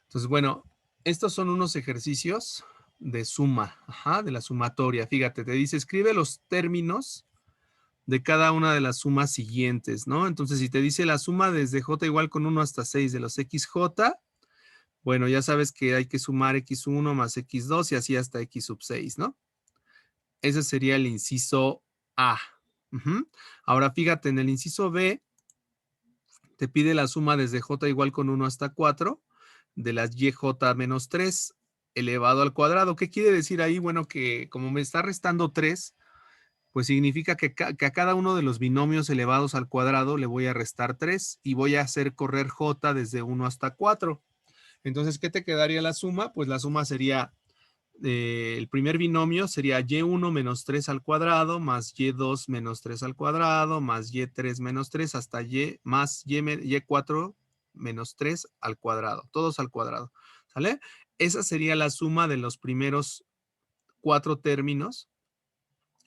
Entonces, bueno, estos son unos ejercicios de suma, de la sumatoria. Fíjate, te dice, escribe los términos de cada una de las sumas siguientes, ¿no? Entonces, si te dice la suma desde j igual con 1 hasta 6 de los xj, bueno, ya sabes que hay que sumar x1 más x2 y así hasta x sub 6, ¿no? Ese sería el inciso A. Ahora, fíjate, en el inciso B, te pide la suma desde j igual con 1 hasta 4 de las yj menos 3 elevado al cuadrado. ¿Qué quiere decir ahí? Bueno, que como me está restando 3, pues significa que a cada uno de los binomios elevados al cuadrado le voy a restar 3 y voy a hacer correr j desde 1 hasta 4. Entonces, ¿qué te quedaría la suma? Pues la suma sería, el primer binomio sería y1 menos 3 al cuadrado, más y2 menos 3 al cuadrado, más y3 menos 3 hasta y más y4 menos 3 al cuadrado, todos al cuadrado, ¿sale? Esa sería la suma de los primeros 4 términos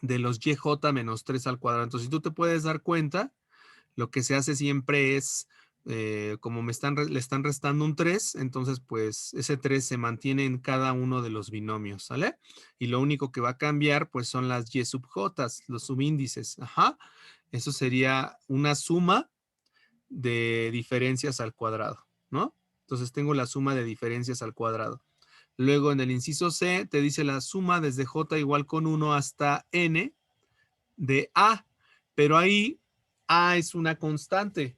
de los yj menos 3 al cuadrado. Entonces, si tú te puedes dar cuenta, lo que se hace siempre es, como le están restando un 3, entonces pues ese 3 se mantiene en cada uno de los binomios, ¿sale? Y lo único que va a cambiar pues son las y sub j, los subíndices, Eso sería una suma de diferencias al cuadrado, ¿no? Entonces tengo la suma de diferencias al cuadrado. Luego en el inciso C te dice la suma desde j igual con 1 hasta n de a, pero ahí a es una constante.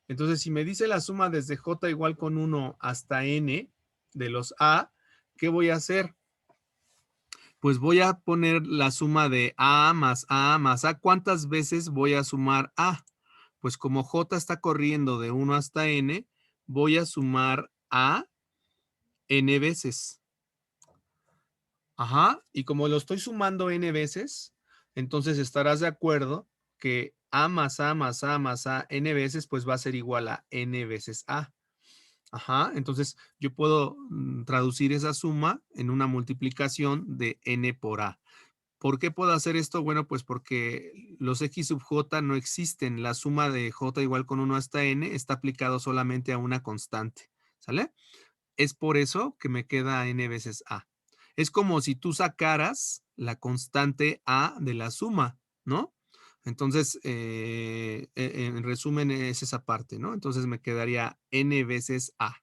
Entonces, si me dice la suma desde j igual con 1 hasta n de los a, ¿qué voy a hacer? Pues voy a poner la suma de a más a más a. ¿Cuántas veces voy a sumar a? Pues como j está corriendo de 1 hasta n, voy a sumar a n veces. Y como lo estoy sumando n veces, entonces estarás de acuerdo que a más a más a más a n veces, pues va a ser igual a n veces a. Entonces yo puedo traducir esa suma en una multiplicación de n por a. ¿Por qué puedo hacer esto? Bueno, pues porque los x sub j no existen. La suma de j igual con 1 hasta n está aplicado solamente a una constante, ¿sale? Es por eso que me queda n veces a. Es como si tú sacaras la constante a de la suma, ¿no? Entonces, en resumen es esa parte, ¿no? Entonces me quedaría n veces a.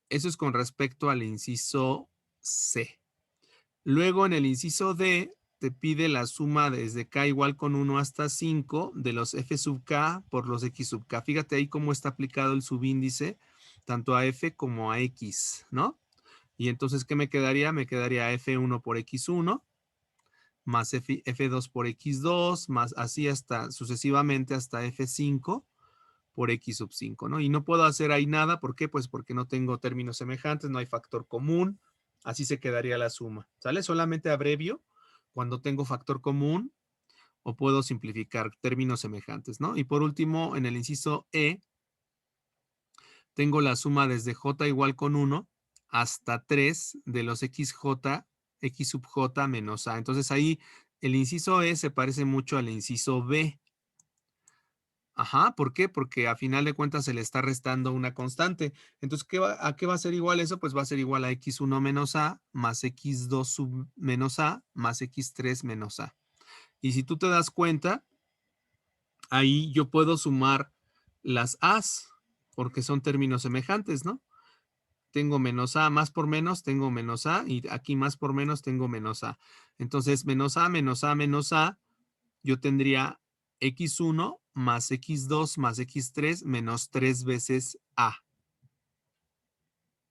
Eso es con respecto al inciso C. Luego en el inciso D te pide la suma desde k igual con 1 hasta 5 de los f sub k por los x sub k. Fíjate ahí cómo está aplicado el subíndice tanto a f como a x, ¿no? Y entonces, ¿qué me quedaría? Me quedaría f1 por x1 más f2 por x2 más así hasta sucesivamente hasta f5 por x sub 5, ¿no? Y no puedo hacer ahí nada, ¿por qué? Pues porque no tengo términos semejantes, no hay factor común, así se quedaría la suma, ¿sale? Solamente abrevio cuando tengo factor común o puedo simplificar términos semejantes, ¿no? Y por último, en el inciso E, tengo la suma desde j igual con 1 hasta 3 de los xj, x sub j menos a. Entonces ahí el inciso E se parece mucho al inciso B. ¿Por qué? Porque a final de cuentas se le está restando una constante. Entonces, ¿a qué va a ser igual eso? Pues va a ser igual a x1 menos a más x2 sub menos a más x3 menos a. Y si tú te das cuenta, ahí yo puedo sumar las a's porque son términos semejantes, ¿no? Tengo menos a, más por menos, tengo menos a, y aquí más por menos tengo menos a. Entonces, menos a, menos a, menos a, yo tendría x1 más x2 más x3 menos 3 veces a.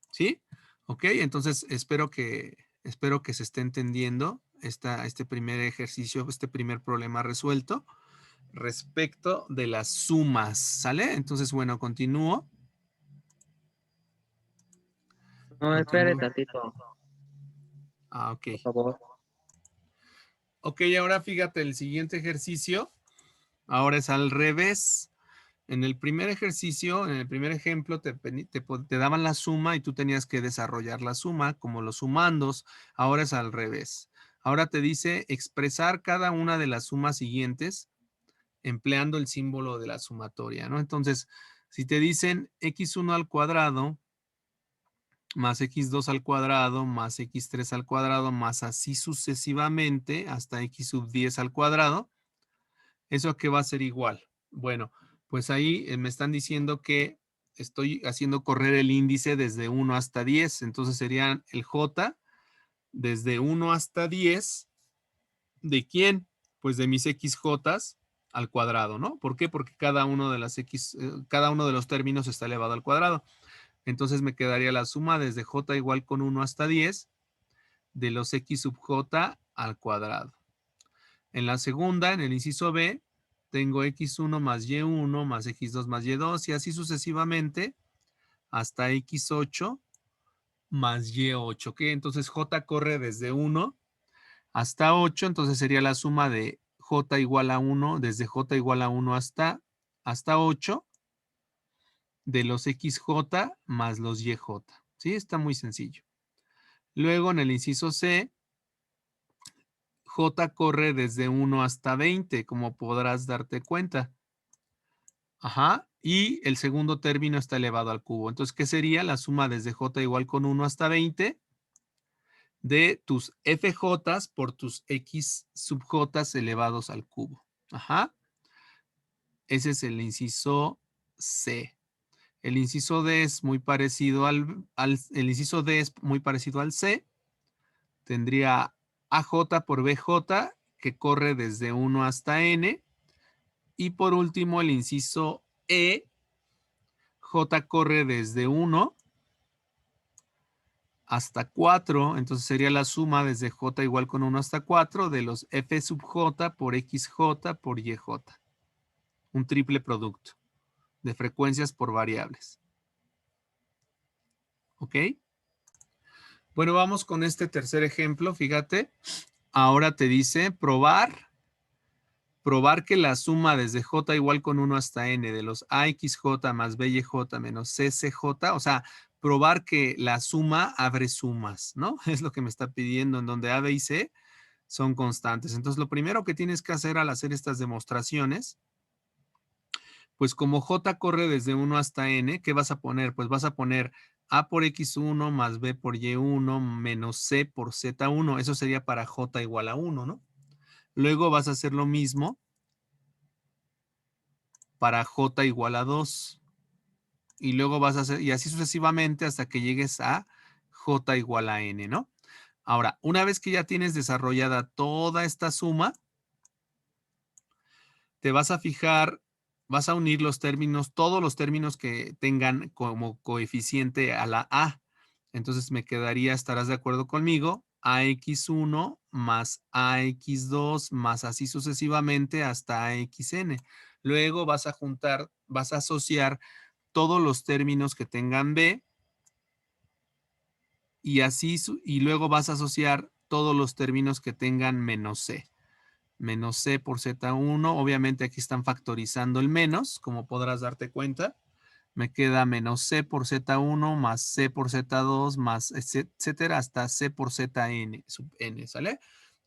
¿Sí? Ok, entonces espero que se esté entendiendo este primer ejercicio, este primer problema resuelto respecto de las sumas, ¿sale? Entonces, bueno, continúo. No, espere Continúo. tantito, Ok. por favor. Ok, ahora fíjate, el siguiente ejercicio, ahora es al revés. En el primer ejercicio, en el primer ejemplo, te daban la suma y tú tenías que desarrollar la suma como los sumandos. Ahora es al revés. Ahora te dice expresar cada una de las sumas siguientes empleando el símbolo de la sumatoria, ¿no? Entonces, si te dicen x1 al cuadrado más x2 al cuadrado, más x3 al cuadrado, más así sucesivamente hasta x sub 10 al cuadrado. ¿Eso a qué va a ser igual? Bueno, pues ahí me están diciendo que estoy haciendo correr el índice desde 1 hasta 10. Entonces serían el j desde 1 hasta 10. ¿De quién? Pues de mis xj al cuadrado, ¿no? ¿Por qué? Porque cada uno de cada uno de los términos está elevado al cuadrado. Entonces me quedaría la suma desde j igual con 1 hasta 10 de los x sub j al cuadrado. En la segunda, en el inciso B, tengo x1 más y1 más x2 más y2 y así sucesivamente hasta x8 más y8. ¿Ok? Entonces j corre desde 1 hasta 8, entonces sería la suma de j igual a 1, desde j igual a 1 hasta 8 de los xj más los yj. ¿Sí? Está muy sencillo. Luego en el inciso C, j corre desde 1 hasta 20, como podrás darte cuenta. Ajá. Y el segundo término está elevado al cubo. Entonces, ¿qué sería? La suma desde j igual con 1 hasta 20 de tus fj's por tus x sub j's elevados al cubo. Ajá. Ese es el inciso C. El inciso D es muy parecido el inciso D es muy parecido al C. Tendría AJ por BJ que corre desde 1 hasta N. Y por último, el inciso E, J corre desde 1 hasta 4. Entonces sería la suma desde J igual con 1 hasta 4 de los F sub J por XJ por YJ. Un triple producto de frecuencias por variables. ¿Ok? Bueno, vamos con este tercer ejemplo. Fíjate, ahora te dice probar que la suma desde j igual con 1 hasta n de los AXJ más BYJ menos CCJ, o sea, probar que la suma abre sumas, ¿no? Es lo que me está pidiendo, en donde A, B y C son constantes. Entonces, lo primero que tienes que hacer al hacer estas demostraciones, pues como J corre desde 1 hasta N, ¿qué vas a poner? Pues vas a poner A por X1 más B por Y1 menos C por Z1. Eso sería para J igual a 1, ¿no? Luego vas a hacer lo mismo para J igual a 2. Y luego vas a hacer, y así sucesivamente hasta que llegues a J igual a N, ¿no? Ahora, una vez que ya tienes desarrollada toda esta suma, te vas a fijar, vas a unir los términos, todos los términos que tengan como coeficiente a la A. Entonces me quedaría, estarás de acuerdo conmigo, AX1 más AX2 más así sucesivamente hasta AXN. Luego vas a juntar, vas a asociar todos los términos que tengan B y así, y luego vas a asociar todos los términos que tengan menos C. Menos C por Z1, obviamente aquí están factorizando el menos, como podrás darte cuenta. Me queda menos C por Z1 más C por Z2 más etcétera hasta C por ZN sub N, ¿sale?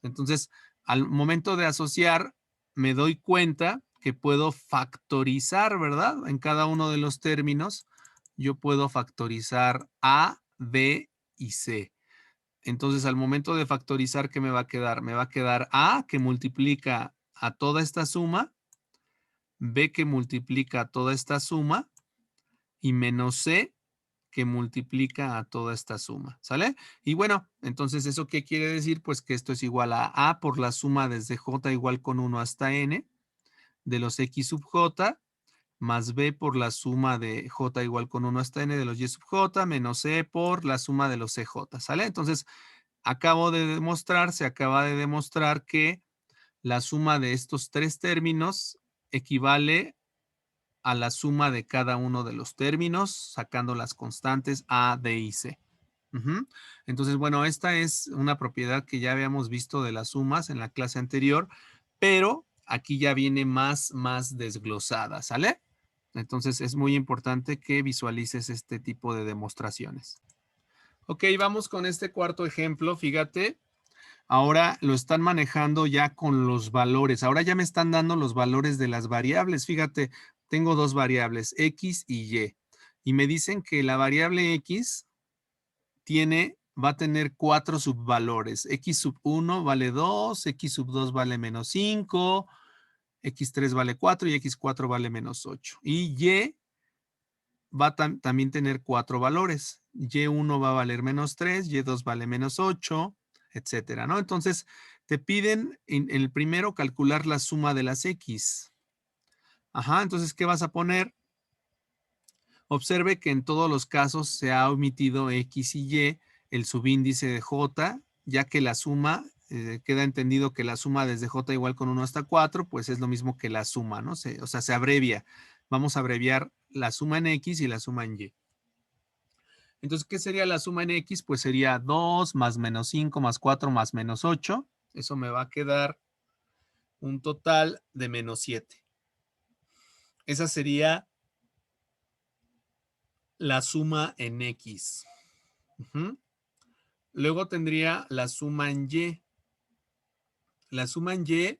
Entonces, al momento de asociar, me doy cuenta que puedo factorizar, ¿verdad? En cada uno de los términos, yo puedo factorizar A, B y C. Entonces, al momento de factorizar, ¿qué me va a quedar? Me va a quedar A, que multiplica a toda esta suma, B, que multiplica a toda esta suma, y menos C, que multiplica a toda esta suma, ¿sale? Y bueno, entonces, ¿eso qué quiere decir? Pues que esto es igual a por la suma desde J igual con 1 hasta N, de los X sub J, más B por la suma de J igual con 1 hasta N de los Y sub J, menos C por la suma de los CJ, ¿sale? Entonces, se acaba de demostrar que la suma de estos tres términos equivale a la suma de cada uno de los términos, sacando las constantes A, D y C. Entonces, bueno, esta es una propiedad que ya habíamos visto de las sumas en la clase anterior, pero aquí ya viene más desglosada, ¿sale? Entonces, es muy importante que visualices este tipo de demostraciones. Ok, vamos con este cuarto ejemplo. Fíjate, ahora lo están manejando ya con los valores. Ahora ya me están dando los valores de las variables. Fíjate, tengo dos variables, X y Y. Y me dicen que la variable X va a tener 4 subvalores. X sub 1 vale 2, X sub 2 vale menos 5, X3 vale 4 y X4 vale menos 8. Y Y va a también tener 4 valores. Y1 va a valer menos 3, Y2 vale menos 8, etcétera, ¿no? Entonces, te piden en el primero calcular la suma de las X. Ajá, entonces, ¿qué vas a poner? Observe que en todos los casos se ha omitido X y Y, el subíndice de J, ya que la suma, queda entendido que la suma desde J igual con 1 hasta 4, pues es lo mismo que la suma, ¿no? O sea, se abrevia. Vamos a abreviar la suma en X y la suma en Y. Entonces, ¿qué sería la suma en X? Pues sería 2 más menos 5 más 4 más menos 8. Eso me va a quedar un total de menos 7. Esa sería la suma en X. Luego tendría la suma en Y. La suma en Y,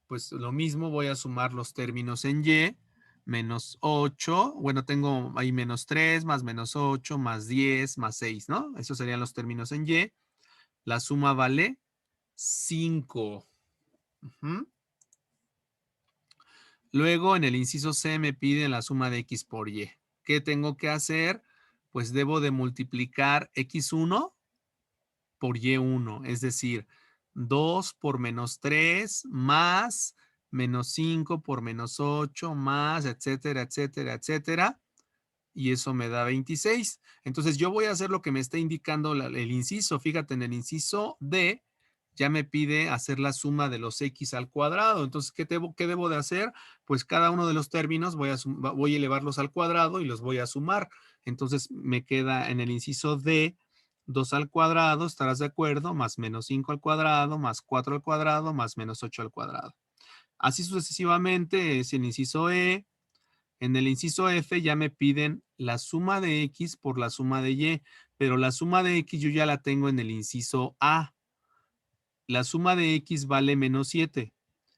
pues lo mismo, voy a sumar los términos en Y. Menos 8, bueno, tengo ahí menos 3, más menos 8, más 10, más 6, ¿no? Esos serían los términos en Y. La suma vale 5. Luego, en el inciso C me piden la suma de X por Y. ¿Qué tengo que hacer? Pues debo de multiplicar X1 por Y1, es decir, 2 por menos 3 más menos 5 por menos 8 más, etcétera, etcétera, etcétera. Y eso me da 26. Entonces yo voy a hacer lo que me está indicando el inciso. Fíjate, en el inciso D ya me pide hacer la suma de los X al cuadrado. Entonces, ¿qué debo de hacer? Pues cada uno de los términos voy a elevarlos al cuadrado y los voy a sumar. Entonces me queda en el inciso D 2 al cuadrado, ¿estarás de acuerdo? Más menos 5 al cuadrado, más 4 al cuadrado, más menos 8 al cuadrado. Así sucesivamente es el inciso E. En el inciso F ya me piden la suma de X por la suma de Y, pero la suma de X yo ya la tengo en el inciso A. La suma de X vale menos 7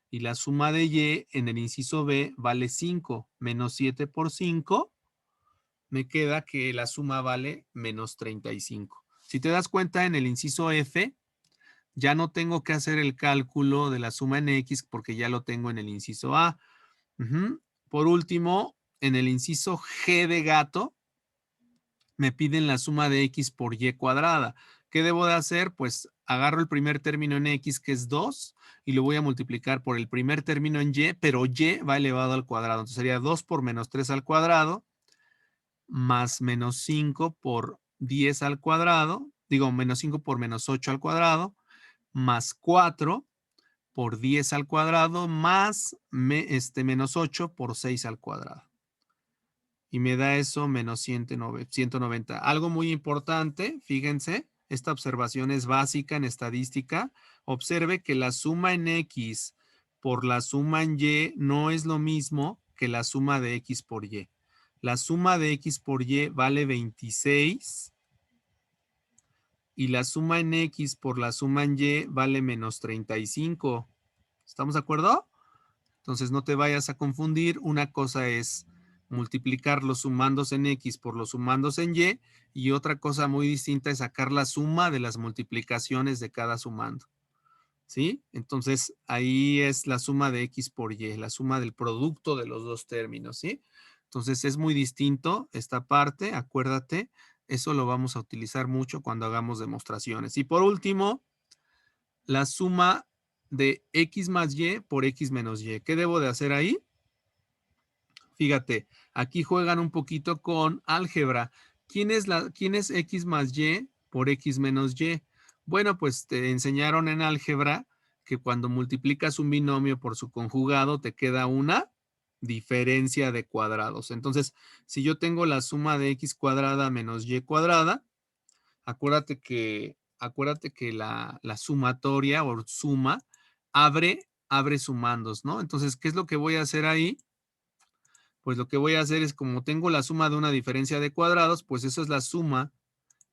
y la suma de Y en el inciso B vale 5. Menos 7 por 5, me queda que la suma vale menos 35. Si te das cuenta, en el inciso F ya no tengo que hacer el cálculo de la suma en X porque ya lo tengo en el inciso A. Por último, en el inciso G de gato, me piden la suma de X por Y cuadrada. ¿Qué debo de hacer? Pues agarro el primer término en X, que es 2, y lo voy a multiplicar por el primer término en Y, pero Y va elevado al cuadrado. Entonces sería 2 por menos 3 al cuadrado, más menos 5 por 10 al cuadrado, digo, menos 5 por menos 8 al cuadrado, más 4 por 10 al cuadrado, más menos 8 por 6 al cuadrado. Y me da eso menos 190. Algo muy importante, fíjense, esta observación es básica en estadística. Observe que la suma en X por la suma en Y no es lo mismo que la suma de X por Y. La suma de X por Y vale 26 y la suma en X por la suma en Y vale menos 35. ¿Estamos de acuerdo? Entonces no te vayas a confundir. Una cosa es multiplicar los sumandos en X por los sumandos en y otra cosa muy distinta es sacar la suma de las multiplicaciones de cada sumando. ¿Sí? Entonces ahí es la suma de X por Y, la suma del producto de los dos términos. ¿Sí? Entonces es muy distinto esta parte, acuérdate, eso lo vamos a utilizar mucho cuando hagamos demostraciones. Y por último, la suma de X más Y por X menos Y. ¿Qué debo de hacer ahí? Fíjate, aquí juegan un poquito con álgebra. ¿Quién es X más Y por X menos Y? Bueno, pues te enseñaron en álgebra que cuando multiplicas un binomio por su conjugado te queda una diferencia de cuadrados. Entonces, si yo tengo la suma de X cuadrada menos Y cuadrada, acuérdate que la sumatoria o suma abre sumandos, ¿no? Entonces, ¿qué es lo que voy a hacer ahí? Pues lo que voy a hacer es, como tengo la suma de una diferencia de cuadrados, pues eso es la suma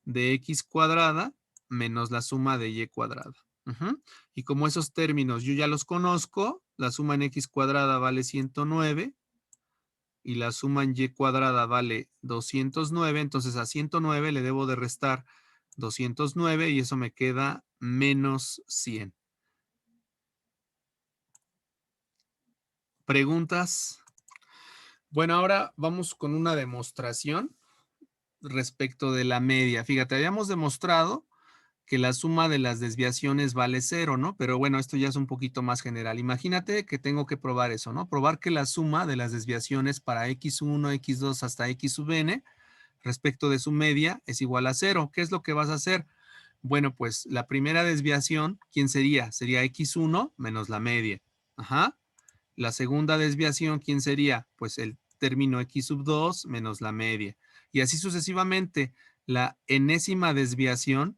de X cuadrada menos la suma de Y cuadrada. Y como esos términos yo ya los conozco, la suma en X cuadrada vale 109 y la suma en Y cuadrada vale 209, entonces a 109 le debo de restar 209 y eso me queda menos 100. ¿Preguntas? Bueno, ahora vamos con una demostración respecto de la media. Fíjate, habíamos demostrado que la suma de las desviaciones vale 0, ¿no? Pero bueno, esto ya es un poquito más general. Imagínate que tengo que probar eso, ¿no? Probar que la suma de las desviaciones para x1, x2 hasta x sub n respecto de su media es igual a 0. ¿Qué es lo que vas a hacer? Bueno, pues la primera desviación, ¿quién sería? Sería x1 menos la media. Ajá. La segunda desviación, ¿quién sería? Pues el término x sub 2 menos la media. Y así sucesivamente. La enésima desviación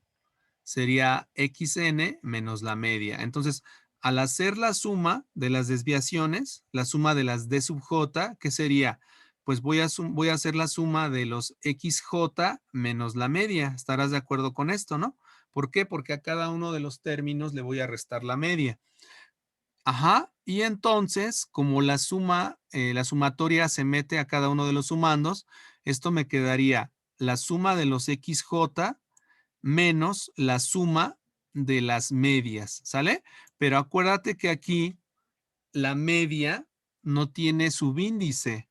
sería xn menos la media. Entonces, al hacer la suma de las desviaciones, la suma de las d sub j, ¿qué sería? Pues voy a hacer la suma de los xj menos la media. ¿Estarás de acuerdo con esto, no? ¿Por qué? Porque a cada uno de los términos le voy a restar la media. Ajá, y entonces, como la sumatoria se mete a cada uno de los sumandos, esto me quedaría la suma de los xj menos la suma de las medias, ¿sale? Pero acuérdate que aquí la media no tiene subíndice.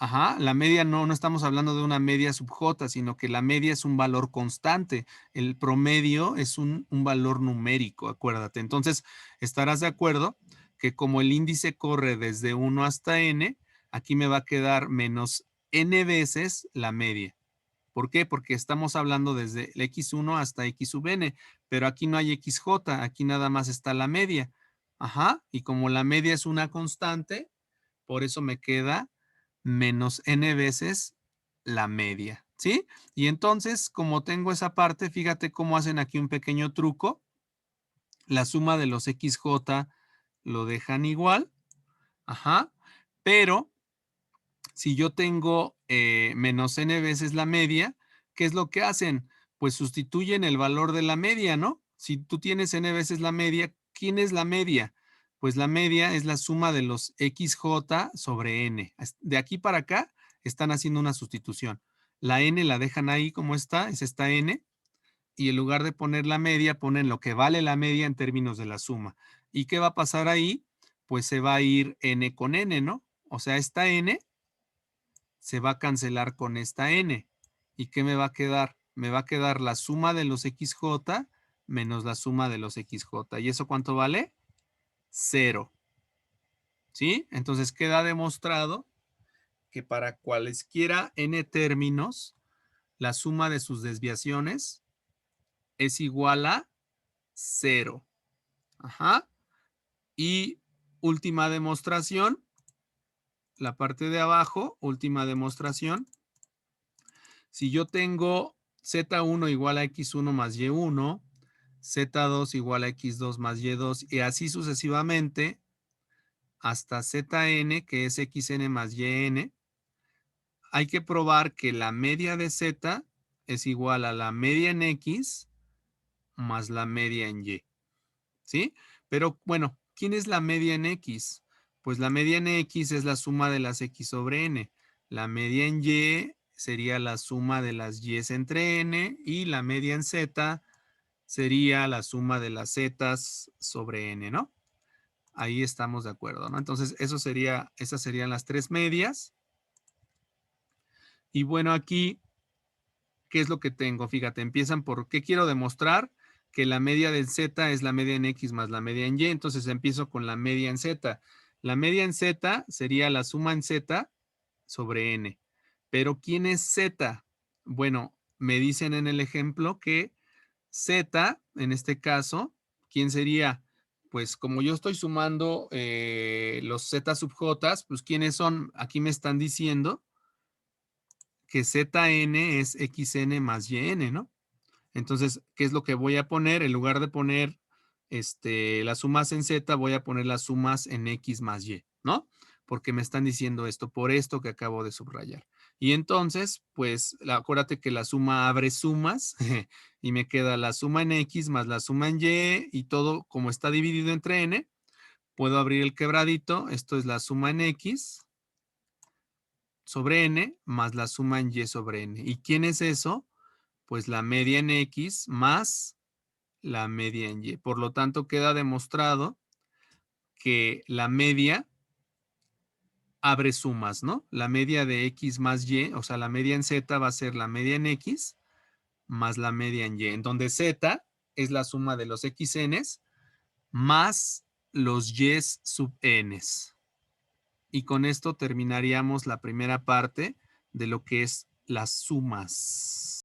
Ajá, la media no estamos hablando de una media sub j, sino que la media es un valor constante. El promedio es un valor numérico, acuérdate. Entonces, estarás de acuerdo que como el índice corre desde 1 hasta n, aquí me va a quedar menos n veces la media. ¿Por qué? Porque estamos hablando desde el x1 hasta x sub n, pero aquí no hay xj, aquí nada más está la media. Ajá, y como la media es una constante, por eso me queda menos n veces la media, ¿sí? Y entonces, como tengo esa parte, fíjate cómo hacen aquí un pequeño truco. La suma de los xj lo dejan igual, ajá, pero si yo tengo menos n veces la media, ¿qué es lo que hacen? Pues sustituyen el valor de la media, ¿no? Si tú tienes n veces la media, ¿quién es la media? Pues la media es la suma de los xj sobre n. De aquí para acá están haciendo una sustitución. La n la dejan ahí como está, es esta n, y en lugar de poner la media, ponen lo que vale la media en términos de la suma. ¿Y qué va a pasar ahí? Pues se va a ir n con n, ¿no? O sea, esta n se va a cancelar con esta n. ¿Y qué me va a quedar? Me va a quedar la suma de los xj menos la suma de los xj. ¿Y eso cuánto vale? 0. ¿Sí? Entonces queda demostrado que para cualesquiera n términos, la suma de sus desviaciones es igual a 0. Ajá. Y última demostración, la parte de abajo, última demostración. Si yo tengo z1 igual a x1 más y1, z2 igual a x2 más y2 y así sucesivamente hasta zn, que es xn más yn, hay que probar que la media de z es igual a la media en x más la media en y. ¿Sí? Pero bueno, ¿quién es la media en x? Pues la media en x es la suma de las x sobre n. La media en y sería la suma de las y entre n y la media en z sería la suma de las z sobre n, ¿no? Ahí estamos de acuerdo, ¿no? Entonces, esas serían las tres medias. Y bueno, aquí, ¿qué es lo que tengo? Fíjate, empiezan por, ¿qué quiero demostrar? Que la media del z es la media en x más la media en y, entonces empiezo con la media en z. La media en z sería la suma en z sobre n. Pero ¿quién es z? Bueno, me dicen en el ejemplo que z, en este caso, ¿quién sería? Pues como yo estoy sumando los z sub j, pues ¿quiénes son? Aquí me están diciendo que zn es xn más yn, ¿no? Entonces, ¿qué es lo que voy a poner? En lugar de poner las sumas en z, voy a poner las sumas en x más y, ¿no? Porque me están diciendo esto, por esto que acabo de subrayar. Y entonces, pues, acuérdate que la suma abre sumas y me queda la suma en x más la suma en y y todo como está dividido entre n, puedo abrir el quebradito, esto es la suma en x sobre n más la suma en y sobre n. ¿Y quién es eso? pues la media en X más la media en Y. Por lo tanto, queda demostrado que la media abre sumas, ¿no? La media de X más Y, o sea, la media en Z va a ser la media en X más la media en Y, en donde Z es la suma de los XNs más los Y sub Ns. Y con esto terminaríamos la primera parte de lo que es las sumas.